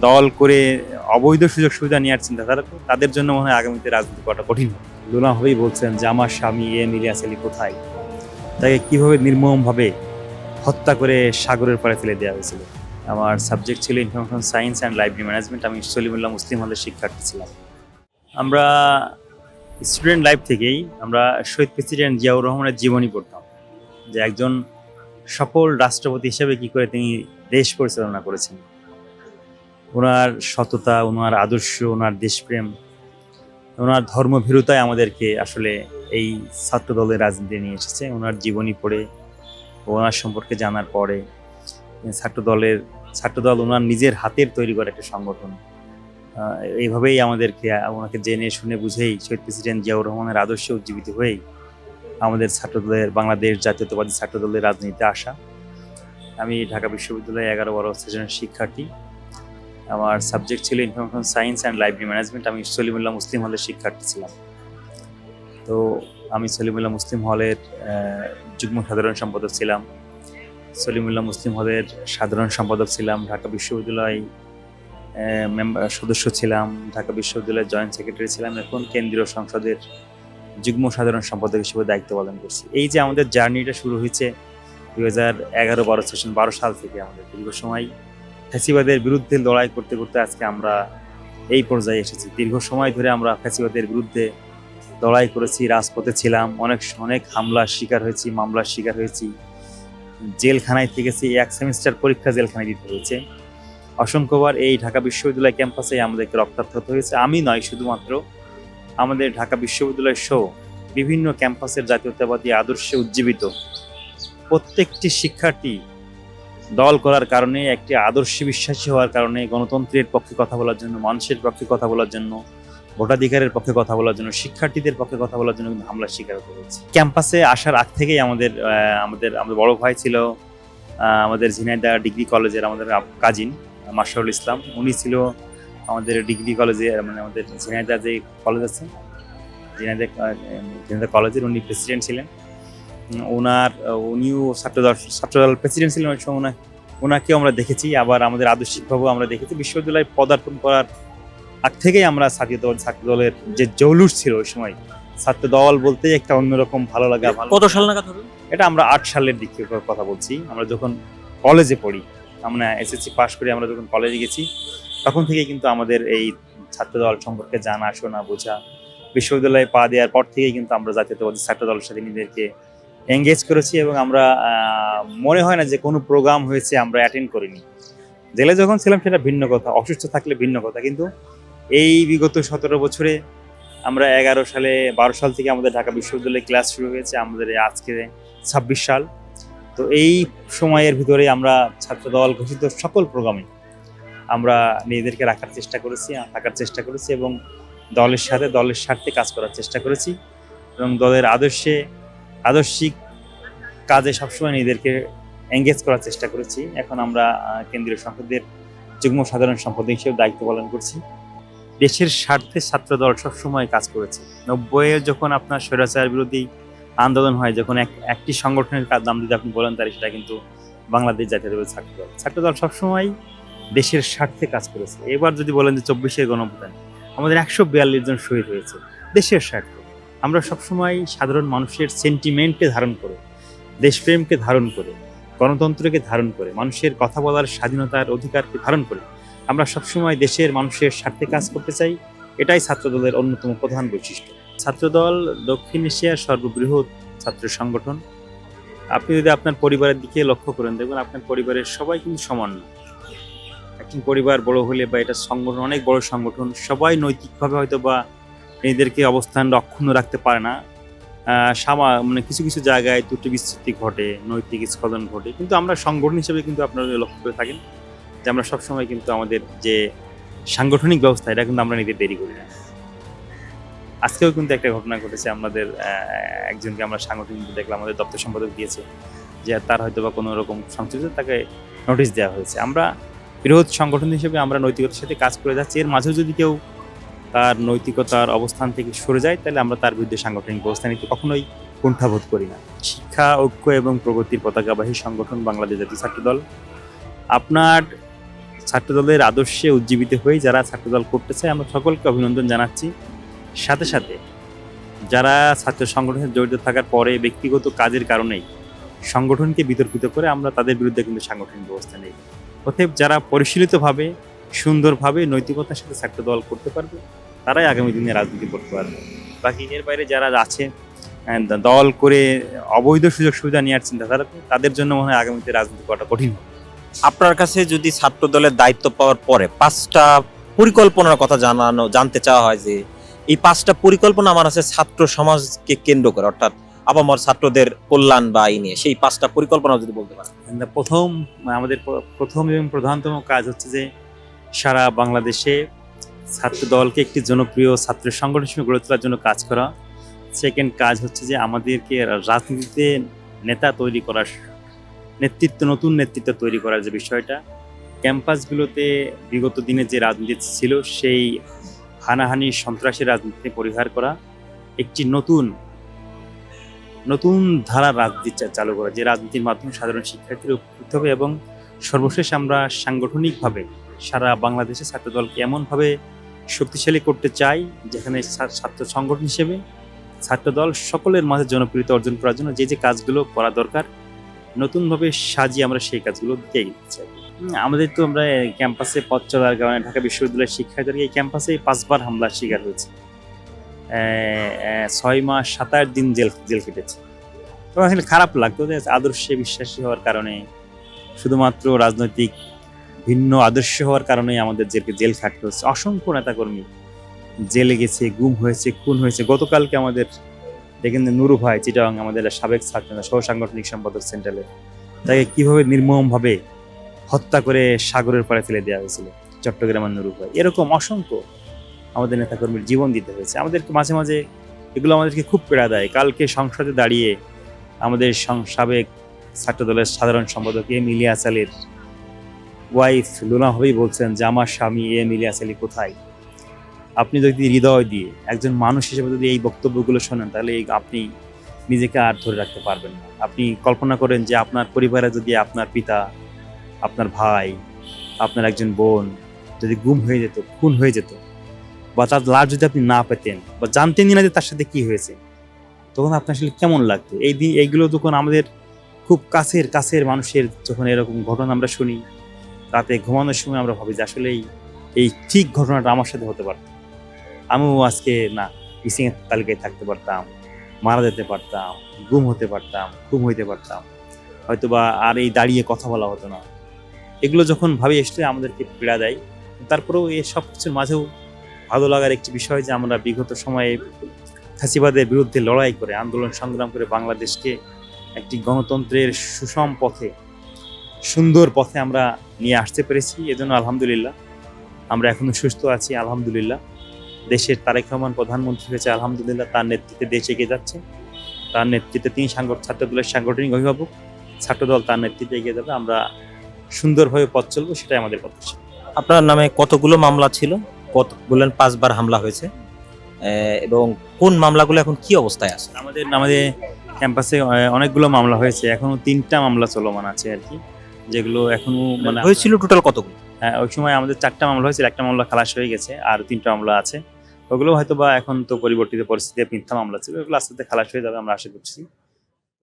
দল করে অবৈধ সুযোগ সুবিধা নেওয়ার চিন্তাধারা, তাদের জন্য মনে হয় আগামীতে রাজনীতি করাটা কঠিন হবে। লুনা হবেই বলছেন যে আমার স্বামী ইলিয়াস আলী কোথায়, তাকে কিভাবে নির্মমভাবে হত্যা করে সাগরের পাড়ে ফেলে দেওয়া হয়েছিল। আমার সাবজেক্ট ছিল information science and library management. আমি সলিমুল্লাহ মুসলিম হলের শিক্ষার্থী ছিলাম। আমরা স্টুডেন্ট লাইফ থেকেই আমরা শহীদ প্রেসিডেন্ট জিয়াউর রহমানের জীবনী পড়তাম, যে একজন সফল রাষ্ট্রপতি হিসেবে কি করে তিনি দেশ পরিচালনা করেছেন। ওনার সততা, ওনার আদর্শ, ওনার দেশপ্রেম, ওনার ধর্মভীরুতাই আমাদেরকে আসলে এই ছাত্র দলের রাজনীতি নিয়ে এসেছে। ওনার জীবনী পড়ে, ওনার সম্পর্কে জানার পরে ছাত্রদল ওনার নিজের হাতের তৈরি করা একটা সংগঠন। এইভাবেই আমাদেরকে ওনাকে জেনে শুনে বুঝেই শহীদ প্রেসিডেন্ট জিয়াউর রহমানের আদর্শে উজ্জীবিত হয়েই আমাদের ছাত্রদলের, বাংলাদেশ জাতীয়তাবাদী ছাত্রদলের রাজনীতিতে আসা। আমি ঢাকা বিশ্ববিদ্যালয়ে 11-12 সেশনের শিক্ষার্থী। আমার সাবজেক্ট ছিল information science and library management. আমি সলিমুল্লাহ মুসলিম হলের শিক্ষার্থী ছিলাম। তো আমি সলিমুল্লাহ মুসলিম হলের যুগ্ম সাধারণ সম্পাদক ছিলাম, সলিমুল্লাহ মুসলিম হলের সাধারণ সম্পাদক ছিলাম, ঢাকা বিশ্ববিদ্যালয় সদস্য ছিলাম, ঢাকা বিশ্ববিদ্যালয়ের জয়েন্ট সেক্রেটারি ছিলাম, এখন কেন্দ্রীয় সংসদের যুগ্ম সাধারণ সম্পাদক হিসেবে দায়িত্ব পালন করছি। এই যে আমাদের জার্নিটা শুরু হয়েছে 2011-12 সেশন 12 সাল থেকে, আমাদের দীর্ঘ সময় ফ্যাসিবাদের বিরুদ্ধে লড়াই করতে করতে আজকে আমরা এই পর্যায়ে এসেছি। দীর্ঘ সময় ধরে আমরা ফ্যাসিবাদের বিরুদ্ধে লড়াই করেছি, রাজপথে ছিলাম, অনেক হামলার শিকার হয়েছি, মামলার শিকার হয়েছি, জেলখানায় থেকেছি, 1 সেমিস্টার পরীক্ষা জেলখানায় দিতে হয়েছে। অসংখ্যবার এই ঢাকা বিশ্ববিদ্যালয় ক্যাম্পাসে আমাদেরকে রক্তাক্ত হতে হয়েছে। আমি নয়, শুধুমাত্র আমাদের ঢাকা বিশ্ববিদ্যালয় সহ বিভিন্ন ক্যাম্পাসের জাতীয়তাবাদী আদর্শে উজ্জীবিত প্রত্যেকটি শিক্ষার্থী দল করার কারণে, একটি আদর্শে বিশ্বাসী হওয়ার কারণে, গণতন্ত্রের পক্ষে কথা বলার জন্য, মানুষের পক্ষে কথা বলার জন্য, ভোটাধিকারের পক্ষে কথা বলার জন্য, শিক্ষার্থীদের পক্ষে কথা বলার জন্য কিন্তু হামলার শিকার হতে হয়েছে। ক্যাম্পাসে আসার আগ থেকেই আমাদের বড় ভাই ছিল আমাদের ঝিনাইদহ ডিগ্রি কলেজের আমাদের কাজিন মাশরুল ইসলাম। উনি ছিল আমাদের ডিগ্রি কলেজে, মানে আমাদের ঝিনাইদহ যে কলেজ আছে, ঝিনাইদহ কলেজের উনি প্রেসিডেন্ট ছিলেন। উনিও ছাত্রদল প্রেসিডেন্ট ছিলেন ওই সময়। ওনাকেও আমরা দেখেছি, আবার আমাদের আদর্শিকভাবেও আমরা দেখেছি। বিশ্ববিদ্যালয়ে পদার্পণ করার আগ থেকেই আমরা ছাত্রদলের যে জৌলুস ছিল ওই সময়, ছাত্রদল বলতে একটা অন্যরকম ভালো লাগা। কত সাল নাগাদ হবে এটা? আমরা 8 সালের দিকে কথা বলছি। আমরা যখন কলেজে পড়ি, আমরা এসএসসি পাশ করে আমরা যখন কলেজে গেছি, তখন থেকেই কিন্তু আমাদের এই ছাত্রদল সম্পর্কে জানা, শোনা, বোঝা। বিশ্ববিদ্যালয়ে পা দেওয়ার পর থেকেই কিন্তু আমরা জাতীয়তাবাদী ছাত্রদলের সাথে নিজেদেরকে এঙ্গেজ করেছি, এবং আমরা মনে হয় না যে কোনো প্রোগ্রাম হয়েছে আমরা অ্যাটেন্ড করিনি। জেলে যখন ছিলাম সেটা ভিন্ন কথা, অসুস্থ থাকলে ভিন্ন কথা, কিন্তু এই বিগত 17 বছরে আমরা 12 সাল থেকে আমাদের ঢাকা বিশ্ববিদ্যালয়ে ক্লাস শুরু হয়েছে, আমাদের আজকে 26 সাল। তো এই সময়ের ভিতরে আমরা ছাত্রদল ঘোষিত সকল প্রোগ্রামে আমরা নিজেদেরকে থাকার চেষ্টা করেছি এবং দলের স্বার্থে কাজ করার চেষ্টা করেছি, এবং দলের আদর্শিক কাজে সবসময় নিজেদেরকে এঙ্গেজ করার চেষ্টা করেছি। এখন আমরা কেন্দ্রীয় সংসদের যুগ্ম সাধারণ সম্পাদক হিসেবে দায়িত্ব পালন করছি। দেশের স্বার্থে ছাত্রদল সবসময় কাজ করেছে। 90-এ যখন আপনার স্বৈরাচার বিরোধী আন্দোলন হয়, যখন একটি সংগঠনের নাম যদি আপনি বলেন, তাহলে সেটা কিন্তু বাংলাদেশ জাতীয়তাবাদী ছাত্রদল। ছাত্রদল সবসময় দেশের স্বার্থে কাজ করেছে। এবার যদি বলেন যে 24-এর গণঅভ্যুত্থান আমাদের 142 জন শহীদ হয়েছে দেশের স্বার্থে। আমরা সবসময় সাধারণ মানুষের সেন্টিমেন্টকে ধারণ করে, দেশপ্রেমকে ধারণ করে, গণতন্ত্রকে ধারণ করে, মানুষের কথা বলার স্বাধীনতার অধিকারকে ধারণ করে আমরা সবসময় দেশের মানুষের স্বার্থে কাজ করতে চাই। এটাই ছাত্রদলের অন্যতম প্রধান বৈশিষ্ট্য। ছাত্রদল দক্ষিণ এশিয়ার সর্ববৃহৎ ছাত্র সংগঠন। আপনি যদি আপনার পরিবারের দিকে লক্ষ্য করেন, দেখবেন আপনার পরিবারের সবাই কিন্তু সমান না। একটি পরিবার বড় হলে বা এটা সংগঠন অনেক বড় সংগঠন, সবাই নৈতিকভাবে হয়তো বা নিজেদেরকে অবস্থান অক্ষুণ্ণ রাখতে পারে না। মানে কিছু জায়গায় ত্রুটি বিচ্যুতি ঘটে, নৈতিক স্খলন ঘটে, কিন্তু আমরা সংগঠন হিসেবে কিন্তু আপনারা লক্ষ্য করে থাকেন যে আমরা সবসময় কিন্তু আমাদের যে সাংগঠনিক ব্যবস্থা, এটা কিন্তু আমরা নিতে দেরি করি না। আজকেও কিন্তু একটা ঘটনা ঘটেছে, আমাদের একজনকে আমরা সাংগঠনিক দেখলাম, আমাদের দপ্তর সম্পাদক দিয়েছে যে তার হয়তো বা কোনো রকম সংশ্লিষ্ট, তাকে নোটিশ দেওয়া হয়েছে। আমরা বৃহৎ সংগঠন হিসেবে আমরা নৈতিকতার সাথে কাজ করে যাচ্ছি। এর মাঝেও যদি কেউ তার নৈতিকতার অবস্থান থেকে সরে যায়, তাহলে আমরা তার বিরুদ্ধে সাংগঠনিক ব্যবস্থা নিতে কখনোই কুণ্ঠাবোধ করি না। শিক্ষা, ঐক্য এবং প্রগতির পতাকাবাহী সংগঠন বাংলাদেশ জাতীয় ছাত্রদল। আপনার ছাত্রদলের আদর্শে উজ্জীবিত হয়ে যারা ছাত্রদল করতে চায় আমরা সকলকে অভিনন্দন জানাচ্ছি। সাথে সাথে যারা ছাত্র সংগঠনে জড়িত থাকার পরে ব্যক্তিগত কাজের কারণেই সংগঠনকে বিতর্কিত করে আমরা তাদের বিরুদ্ধে কিন্তু সাংগঠনিক ব্যবস্থা নেই। অতএব যারা পরিশীলিতভাবে সুন্দরভাবে নৈতিকতার সাথে ছাত্রদল করতে পারবে তারাই আগামী দিনে রাজনীতি করতে পারবে। বাকি এর বাইরে যারা আছে দল করে অবৈধ সুযোগ সুবিধা নেওয়ার চিন্তাধারা, তাদের জন্য মনে হয় আগামীতে রাজনীতি করাটা কঠিন হবে। আপনার কাছে যদি ছাত্র দলের দায়িত্ব পাওয়ার পরে 5টা পরিকল্পনার কথা জানতে চাওয়া হয় যে এই 5টা পরিকল্পনা আমার আছে ছাত্র সমাজকে কেন্দ্র করে, অর্থাৎ আপামর ছাত্রদের কল্যাণ বা এই নিয়ে, সেই 5টা পরিকল্পনা যদি বলতে পারেন। আমাদের প্রথম এবং প্রধানতম কাজ হচ্ছে যে সারা বাংলাদেশে ছাত্র দলকে একটি জনপ্রিয় ছাত্র সংগঠন হিসেবে গড়ে তোলার জন্য কাজ করা। সেকেন্ড কাজ হচ্ছে যে আমাদেরকে রাজনীতিতে নেতা তৈরি করার, নতুন নেতৃত্ব তৈরি করার যে বিষয়টা, ক্যাম্পাসগুলোতে বিগত দিনে যে রাজনীতি ছিল সেই হানাহানি সন্ত্রাসী রাজনীতি পরিহার করা, একটি নতুন ধারার রাজনীতি চালু করা, যে রাজনীতির মাধ্যমে সাধারণ শিক্ষার্থীরা উপকৃত হবে। এবং সর্বশেষ আমরা সাংগঠনিকভাবে সারা বাংলাদেশে ছাত্রদলকে এমনভাবে শক্তিশালী করতে চাই যেখানে ছাত্র সংগঠন হিসেবে ছাত্রদল সকলের মাঝে জনপ্রিয়তা অর্জন করার জন্য যে কাজগুলো করা দরকার নতুনভাবে সাজিয়ে আমরা সেই কাজগুলো দিতে এগিয়ে চাই। আমাদের তো আমরা ক্যাম্পাসে পথ চলার কারণে ঢাকা বিশ্ববিদ্যালয়ের শিক্ষার্থীরা এই ক্যাম্পাসে 5বার হামলার শিকার হয়েছে, 6 মাস 27 দিন জেল কেটেছে। তো আসলে খারাপ লাগতো যে আদর্শে বিশ্বাসী হওয়ার কারণে, শুধুমাত্র রাজনৈতিক ভিন্ন আদর্শ হওয়ার কারণে আমাদের জেল খাটতে হচ্ছে। অসংখ্য নেতাকর্মী জেলে গেছে, গুম হয়েছে, খুন হয়েছে। গতকালকে আমাদের দেখেন নুরু ভাই চিটাগাং, আমাদের সাবেক ছাত্র সহ সাংগঠনিক সম্পাদক সেন্ট্রালের, তাকে কিভাবে নির্মমভাবে হত্যা করে সাগরের পাড়ে ফেলে দেওয়া হয়েছিল চট্টগ্রামের নুরু ভাই। এরকম অসংখ্য আমাদের নেতাকর্মীর জীবন দিতে হয়েছে। আমাদেরকে মাঝে মাঝে এগুলো আমাদেরকে খুব পীড়া দেয়। কালকে সংসদে দাঁড়িয়ে আমাদের সাবেক ছাত্রদলের সাধারণ সম্পাদক এম ইলিয়াস আলীর ওয়াইফ লুনা হবেই বলছেন যে আমার স্বামী এম ইলিয়াস আলী কোথায়। আপনি যদি হৃদয় দিয়ে একজন মানুষ হিসেবে যদি এই বক্তব্যগুলো শোনেন তাহলে আপনি নিজেকে আর ধরে রাখতে পারবেন না। আপনি কল্পনা করেন যে আপনার পরিবারে যদি আপনার পিতা, আপনার ভাই, আপনার একজন বোন যদি গুম হয়ে যেত, খুন হয়ে যেত, বা তার লাশ যদি আপনি না পেতেন বা জানতেনই না যে তার সাথে কি হয়েছে, তখন আপনার আসলে কেমন লাগতো? এইগুলো যখন আমাদের খুব কাছের মানুষের যখন এরকম ঘটনা আমরা শুনি, রাতে ঘুমানোর সময় আমরা ভাবি যে আসলে এই ঠিক ঘটনাটা আমার সাথে হতে পারত, আমিও আজকে না মিসিং এর তালিকায় থাকতে পারতাম, মারা যেতে পারতাম, গুম হতে পারতাম, গুম হইতে পারতাম, হয়তোবা আর এই দাঁড়িয়ে কথা বলা হতো না। এগুলো যখন ভাবি আসলে আমাদেরকে পীড়া দেয়। তারপরেও এই সব কিছুর মাঝেও ভালো লাগার একটি বিষয় যে আমরা বিগত সময়ে ফ্যাসিবাদের বিরুদ্ধে লড়াই করে, আন্দোলন সংগ্রাম করে বাংলাদেশকে একটি গণতন্ত্রের সুষম পথে, সুন্দর পথে আমরা নিয়ে আসতে পেরেছি। এজন্য আলহামদুলিল্লাহ আমরা এখনো সুস্থ আছি। আলহামদুলিল্লাহ দেশের তারেক রহমান প্রধানমন্ত্রী হয়েছে, আলহামদুলিল্লাহ তার নেতৃত্বে দেশ এগিয়ে যাচ্ছে। তার নেতৃত্বে তিনি ছাত্রদলের সাংগঠনিক অভিভাবক, ছাত্রদল তার নেতৃত্বে এগিয়ে যাবে। আমরা সুন্দরভাবে পথ চলবো, সেটাই আমাদের প্রত্যাশা। আপনার নামে কতগুলো মামলা ছিল? বললেন 5বার হামলা হয়েছে, এবং কোন মামলাগুলো এখন কি অবস্থায় আছে? আমাদের ক্যাম্পাসে অনেকগুলো মামলা হয়েছে, এখনো 3টা মামলা চলমান আছে আর কি, যেগুলো এখনো মানে হয়েছিল টোটাল কতগুলো? হ্যাঁ, ওই সময় আমাদের 4টা মামলা হয়েছিল, একটা মামলা খালাস হয়ে গেছে, আর 3টা মামলা আছে। ওগুলো হয়তো বা এখন তো পরিবর্তিত পরিস্থিতিতে মিথ্যা মামলা ছিল, ওগুলো আস্তে আস্তে খালাস হয়ে যাবে আমরা আশা করছি।